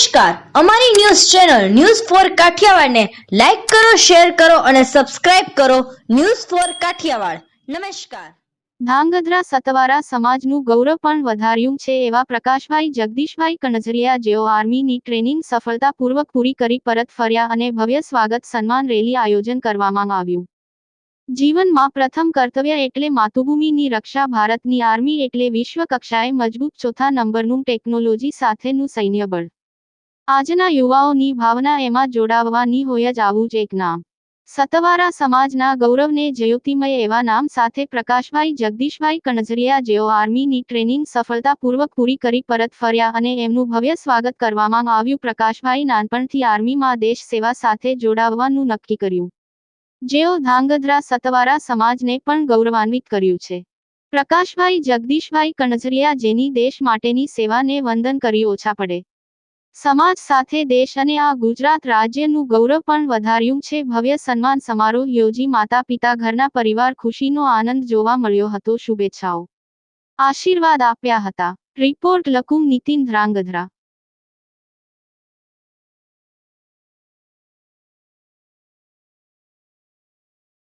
નમસ્કાર, અમારી news channel news for કાઠિયાવાડને લાઈક કરો, શેર કરો અને સબસ્ક્રાઇબ કરો. News for Kathiawad. નમસ્કાર. ધાંગધ્રા સતવારા સમાજનું ગૌરવ પણ વધાર્યું છે એવા પ્રકાશભાઈ જગદીશભાઈ કણઝરિયા, જેઓ આર્મીની ટ્રેનિંગ સફળતાપૂર્વક પૂરી કરી પરત ફર્યા અને ભવ્ય સ્વાગત સન્માન રેલી આયોજન કરવામાં આવ્યું. જીવનમાં પ્રથમ કર્તવ્ય એટલે માતૃભૂમિની રક્ષા. ભારતની આર્મી એટલે વિશ્વ કક્ષાએ મજબૂત ચોથા નંબરનું ટેકનોલોજી સાથેનું સૈન્ય બળ. આજના યુવાઓની ભાવના એમાં જોડાવવાની હોય જ આવું જ એક નામ. સતવારા સમાજના ગૌરવને જ્યોતિમય એવા નામ સાથે પ્રકાશભાઈ જગદીશભાઈ કણઝરિયા, જેઓ આર્મીની ટ્રેનિંગ સફળતાપૂર્વક પૂરી કરી પરત ફર્યા અને એમનું ભવ્ય સ્વાગત કરવામાં આવ્યું. પ્રકાશભાઈ નાનપણથી આર્મીમાં દેશ સેવા સાથે જોડાવવાનું નક્કી કર્યું, જેઓ ધાંગધ્રા સતવારા સમાજને પણ ગૌરવાન્વિત કર્યું છે. પ્રકાશભાઈ જગદીશભાઈ કણઝરિયા, જેની દેશ માટેની સેવાને વંદન કરી ઓછા પડે. સમાજ સાથે દેશ અને આ ગુજરાત રાજ્યનું ગૌરવ પણ વધાર્યું છે. ભવ્ય સન્માન સમારોહ યોજી માતા પિતા, ઘરના પરિવાર ખુશીનો આનંદ જોવા મળ્યો હતો. શુભેચ્છાઓ, આશીર્વાદ આપ્યા હતા. રિપોર્ટ લકુમ નીતિન, ધ્રાંગધ્રા.